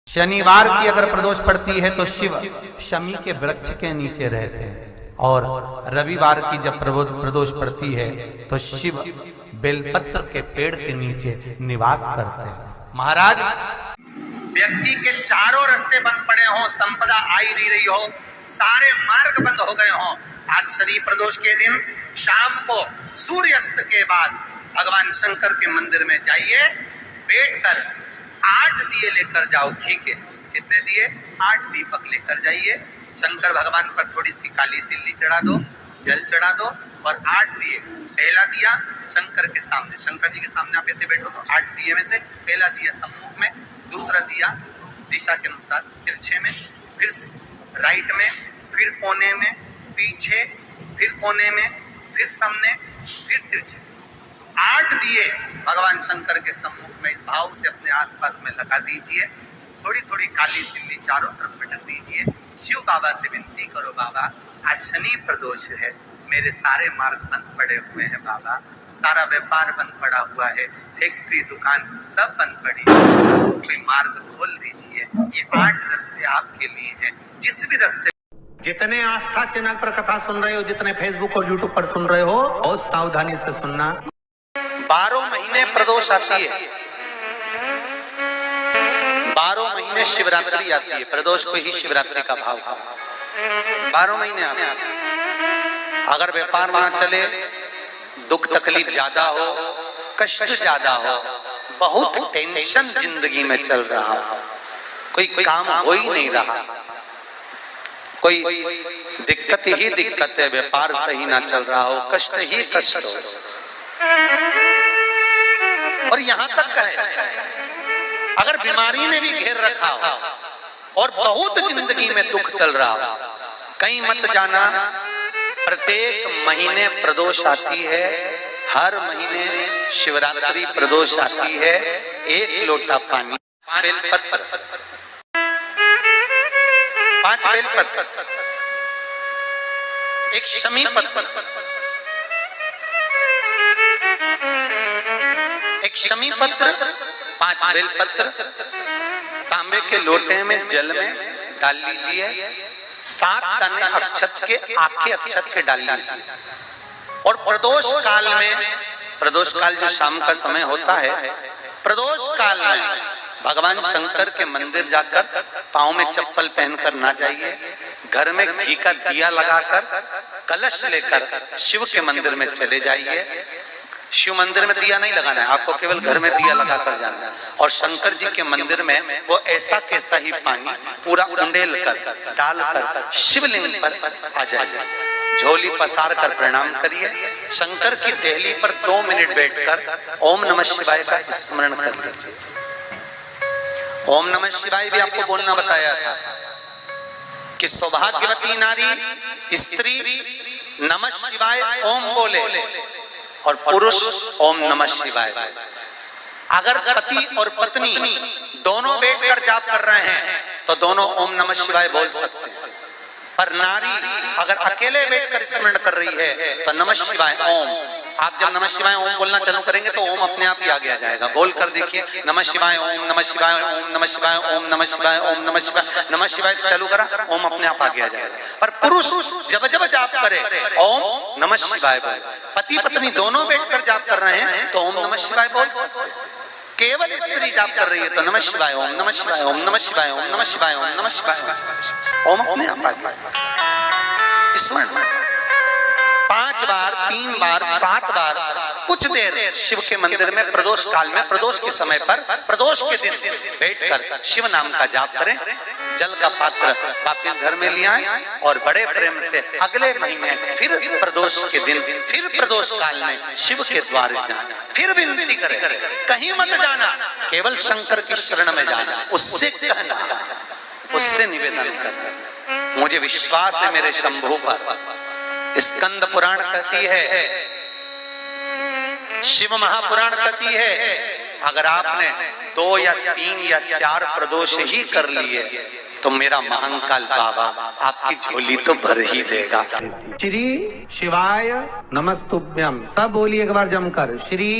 शनिवार की अगर प्रदोष पड़ती है तो शिव शमी के वृक्ष के नीचे रहते हैं, और रविवार की जब प्रदोष पड़ती है तो शिव बेलपत्र के पेड़ के नीचे निवास करते हैं। महाराज, व्यक्ति के चारों रास्ते बंद पड़े हों, संपदा आई नहीं रही हो, सारे मार्ग बंद हो गए हों, आज शनि प्रदोष के दिन शाम को सूर्यास्त के बाद भगवान शंकर के मंदिर में जाइए, बैठकर 8 दिए लेकर जाओ। घी के कितने दिए? 8 दीपक लेकर जाइए। शंकर भगवान पर थोड़ी सी काली तिल्ली चढ़ा दो, जल चढ़ा दो, और 8 दिए। पहला दिया शंकर के सामने, शंकर जी के सामने आप ऐसे बैठो तो 8 दिए में से पहला दिया सम्मुख में, दूसरा दिया दिशा के अनुसार तिरछे में, फिर राइट में, फिर कोने में, पीछे, फिर कोने में, फिर सामने, फिर तिरछे। 8 दिए भगवान शंकर के सम्मुख में इस भाव से अपने आसपास में लगा दीजिए। थोड़ी थोड़ी काली तिल्ली चारों तरफ पटक दीजिए। शिव बाबा से विनती करो, बाबा आज शनि प्रदोष है, मेरे सारे मार्ग बंद पड़े हुए हैं बाबा, सारा व्यापार बंद पड़ा हुआ है, फैक्ट्री दुकान सब बंद पड़ी है, कोई मार्ग खोल दीजिए। ये 8 रास्ते आपके लिए हैं। जिस भी रास्ते, जितने आस्था चैनल पर कथा सुन रहे हो, जितने फेसबुक और यूट्यूब पर सुन रहे हो, बहुत सावधानी से सुनना। 12 महीने प्रदोष आती है, 12 महीने शिवरात्रि आती है, प्रदोष को ही शिवरात्रि का भाव है। 12 महीने आते हैं। अगर व्यापार ना चले, दुख तकलीफ ज्यादा हो, कष्ट ज्यादा हो, बहुत टेंशन जिंदगी में चल रहा हो, कोई काम हो ही नहीं रहा, कोई दिक्कत ही दिक्कत है, व्यापार सही ना चल रहा हो, कष्ट ही कष्ट हो, और यहां तक है अगर बीमारी ने भी घेर रखा हो और बहुत जिंदगी में दुख चल रहा हो, कहीं मत जाना। प्रत्येक महीने प्रदोष आती है, हर महीने शिवरात्रि प्रदोष आती है। 1 लोटा पानी, 5 बेलपत्र, 5 बेलपत्र, 1 शमी पत्र, 1 शमी पत्र, 5 बेलपत्र तांबे के लोटे में जल में डाल लीजिए। 7 दाने अक्षत के, आखे अक्षत के डाल लीजिए। और प्रदोष काल में, प्रदोष काल जो शाम का समय होता है, प्रदोष काल में भगवान शंकर के मंदिर जाकर पांव में चप्पल पहनकर ना जाइए, घर में घी का दिया लगाकर कलश लेकर शिव के मंदिर में चले जाइए। शिव मंदिर में दिया नहीं लगाना है आपको, केवल घर में दिया लगाकर जाना है। और शंकर जी के मंदिर में वो ऐसा कैसा ही पानी पूरा उंडेल कर डालकर शिवलिंग पर आ जाइए। झोली पसार कर प्रणाम करिए। शंकर की देहली पर 2 मिनट बैठकर ओम नमः शिवाय का स्मरण कर लीजिए। ओम नमः शिवाय भी आपको बोलना बताया था कि सौभाग्यवती नारी स्त्री नमः शिवाय ओम बोले और पुरुष ओम नमः शिवाय। अगर पति और पत्नी दोनों बैठकर जाप कर रहे हैं तो दोनों ओम नमः शिवाय बोल सकते हैं, पर नारी अगर अकेले बैठकर स्मरण कर रही है तो नमः शिवाय ओम। आप जब नमः शिवाय ओम बोलना चालू करेंगे तो ओम अपने आप ही आगे आ जाएगा। बोल कर देखिए, नमः शिवाय ओम, नमः शिवाय ओम, नमः शिवाय ओम, नमः शिवाय ओम, नमः शिवाय, नमः शिवाय से चालू करा, ओम अपने आप आगे आ जाएगा। पर पुरुष जब जब जाप करे ओम नमः शिवाय बोले। पति पत्नी दोनों बैठकर जाप कर रहे हैं तो ओम नमः शिवाय बोल सकते हैं। केवल स्त्री जाप कर रही है तो नमः शिवाय ओम, नमः शिवाय ओम, नमः शिवाय ओम, नमः शिवाय ओम, नमः शिवाय ओम अपने आप आगे स्मरण 5 बार, 3 बार, 7 बार, कुछ देर शिव के मंदिर में प्रदोष काल में, प्रदोष के समय पर, प्रदोष के दिन बैठकर शिव नाम का जाप करें। जल का पात्र वापिस घर में ले आए और बड़े प्रेम से अगले महीने फिर प्रदोष के दिन, फिर प्रदोष काल में शिव के द्वार जाएं, फिर विनती करें। कहीं मत जाना, केवल शंकर की शरण में जाना, उससे कहना, उससे निवेदन करना, मुझे विश्वास है मेरे शंभू पर। स्कंद पुराण कहती है, शिव महापुराण कहती है, अगर आपने 2 या 3 या 4 प्रदोष ही कर लिए तो मेरा महाकाल बाबा आपकी झोली तो भर ही देगा। श्री शिवाय नमस्तुभ्यम, सब बोलिए एक बार जमकर, श्री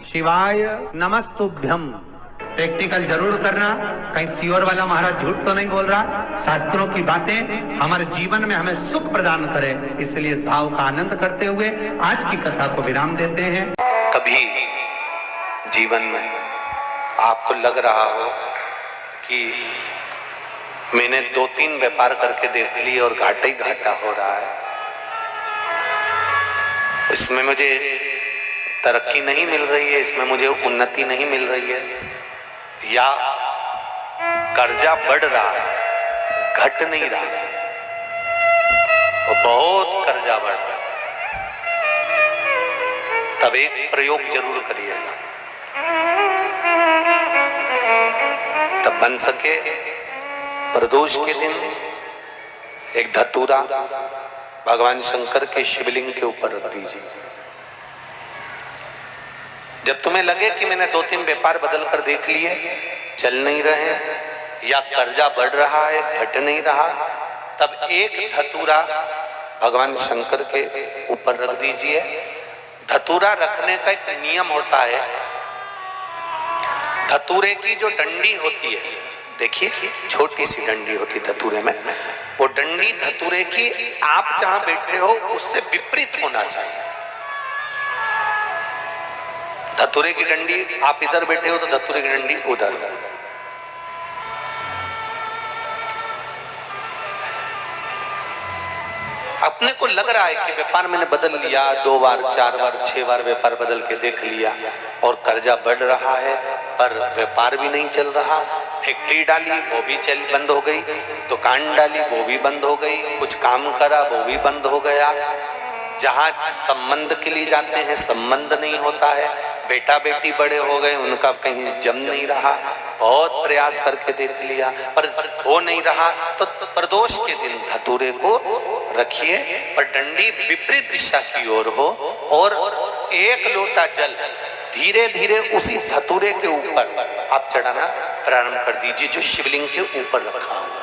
शिवाय नमस्तुभ्यम। प्रैक्टिकल जरूर करना, कहीं सियोर वाला महाराज झूठ तो नहीं बोल रहा। शास्त्रों की बातें हमारे जीवन में हमें सुख प्रदान करे, इसलिए इस भाव का आनंद करते हुए आज की कथा को विराम देते हैं। कभी जीवन में आपको लग रहा हो कि मैंने 2-3 व्यापार करके देख लिए और घाटा ही घाटा हो रहा है, इसमें मुझे तरक्की नहीं मिल रही है, इसमें मुझे उन्नति नहीं मिल रही है, या कर्जा बढ़ रहा है घट नहीं रहा है, और बहुत कर्जा बढ़ रहा है, तब एक प्रयोग जरूर करिएगा। तब बन सके प्रदोष के दिन एक धतूरा भगवान शंकर के शिवलिंग के ऊपर रख दीजिए। जब तुम्हें लगे कि मैंने 2-3 व्यापार बदल कर देख लिए, चल नहीं रहे, या कर्जा बढ़ रहा है घट नहीं रहा, तब एक धतूरा भगवान शंकर के ऊपर रख दीजिए। धतूरा रखने का एक नियम होता है। धतूरे की जो डंडी होती है, देखिए छोटी सी डंडी होती है धतूरे में, वो डंडी धतूरे की आप जहां बैठे हो उससे विपरीत होना चाहिए। धतूरे की डंडी आप इधर बैठे हो तो धतूरे की डंडी उधर हो। अपने को लग रहा है कि व्यापार मैंने बदल लिया, 2 बार 4 बार 6 बार व्यापार बदल के देख लिया और कर्जा बढ़ रहा है, पर व्यापार भी नहीं चल रहा। फैक्ट्री डाली वो भी बंद हो गई, दुकान डाली वो भी बंद हो गई, कुछ काम करा वो भी बंद हो गया, जहां संबंध के लिए जाते हैं संबंध नहीं होता है, बेटा बेटी बड़े हो गए उनका कहीं जम नहीं रहा, बहुत प्रयास करके देख लिया पर हो नहीं रहा। तो प्रदोष के दिन धतूरे को रखिए पर डंडी विपरीत दिशा की ओर हो, और एक लोटा जल धीरे धीरे उसी धतूरे के ऊपर आप चढ़ाना प्रारंभ कर दीजिए जो शिवलिंग के ऊपर रखा हुआ।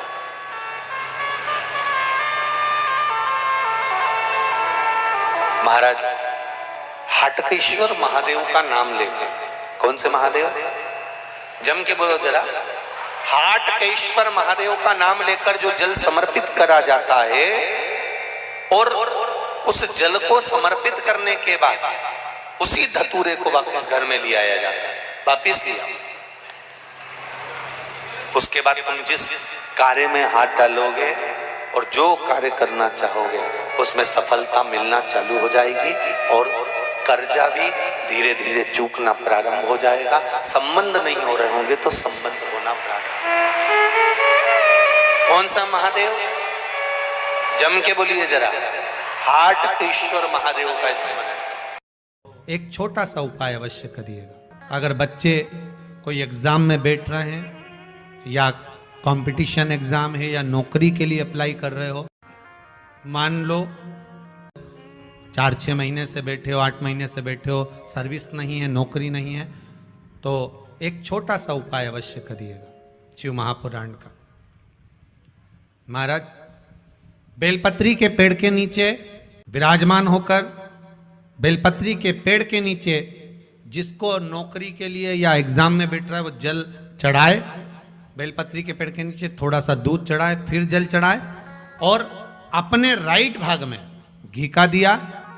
महाराज हाटकेश्वर महादेव का नाम लेके, कौन से महादेव, जम के बोलो जरा, हाटकेश्वर महादेव का नाम लेकर जो जल समर्पित करा जाता है और उस जल को समर्पित करने के बाद उसी धतूरे को वापस घर में ले आया जाता है, वापिस लिया। उसके बाद तुम जिस कार्य में हाथ डालोगे और जो कार्य करना चाहोगे उसमें सफलता मिलना चालू हो जाएगी और कर्जा भी धीरे धीरे चूकना प्रारंभ हो जाएगा। संबंध नहीं हो रहे होंगे तो संबंध होना प्रारंभ। कौन सा महादेव, जम के बोलिए जरा, हाटकेश्वर महादेव का स्मरण। एक छोटा सा उपाय अवश्य करिएगा। अगर बच्चे कोई एग्जाम में बैठ रहे हैं या कंपटीशन एग्जाम है या नौकरी के लिए अप्लाई कर रहे हो, मान लो 4-6 महीने से बैठे हो, 8 महीने से बैठे हो, सर्विस नहीं है, नौकरी नहीं है, तो एक छोटा सा उपाय अवश्य करिएगा शिव महापुराण का। महाराज बेलपत्री के पेड़ के नीचे विराजमान होकर, बेलपत्री के पेड़ के नीचे जिसको नौकरी के लिए या एग्जाम में बैठ रहा है वो जल चढ़ाए, बेलपत्री के पेड़ के नीचे थोड़ा सा दूध चढ़ाए, फिर जल चढ़ाए और अपने राइट भाग में घी का दिया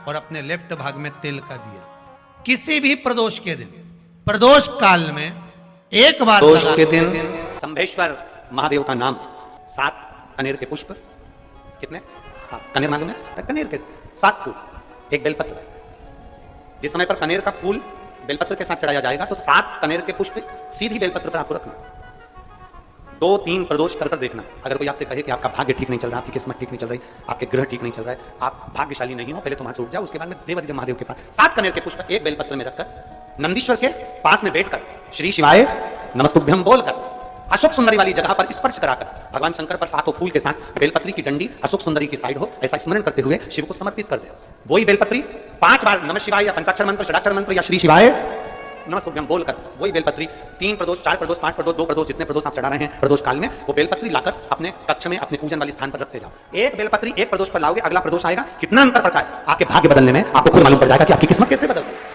और अपने लेफ्ट भाग में तेल का दिया। किसी भी प्रदोष के दिन, प्रदोष काल में एक बार प्रदोष के दिन शंभेश्वर महादेव का नाम, 7 कनेर के पुष्प, कितने 7 कनेर मालूम है, कनेर के 7 फूल, एक बेलपत्र। जिस समय पर कनेर का फूल बेलपत्र के साथ चढ़ाया जाएगा तो 7 कनेर के पुष्प सीधी बेलपत्र पर आपको रखना। 2-3 प्रदोष कर देखना। अगर कोई आपसे कहे कि आपका भाग्य ठीक नहीं चल रहा, आपकी किस्मत ठीक नहीं चल रही, आपके ग्रह ठीक नहीं चल रहा है, आप भाग्यशाली नहीं हो, पहले तो वहां से उठ जाओ। उसके बाद में देवाधिदेव महादेव के पास 7 कनेर के पुष्प एक बेलपत्र में रखकर नंदीश्वर के पास में बैठकर श्री शिवाय नमस्तुभ्यम बोलकर अशोक सुंदरी वाली जगह पर स्पर्श कराकर भगवान शंकर पर 7 फूल के साथ बेलपत्री की डंडी अशोक सुंदरी की साइड हो, ऐसा स्मरण करते हुए शिव को समर्पित कर दे। वही बेलपत्री 5 बार नमः शिवाय या पंचाक्षर मंत्र, षडाक्षर मंत्र या श्री शिवाय नमस्तुभ्यम बोलकर वही बेलपत्री 3 प्रदोष, 4 प्रदोष, 5 प्रदोष, 2 प्रदोष, जितने प्रदोष आप चढ़ा रहे हैं प्रदोष काल में, वो बेलपत्री लाकर अपने कक्ष में अपने पूजन वाले स्थान पर रखते जाओ। एक बेलपत्री एक प्रदोष पर लाओगे, अगला प्रदोष आएगा, कितना अंतर पड़ता है आपके भाग्य बदलने में, आपको खुद मालूम पड़ जाएगा कि आपकी किस्मत कैसे बदल गई।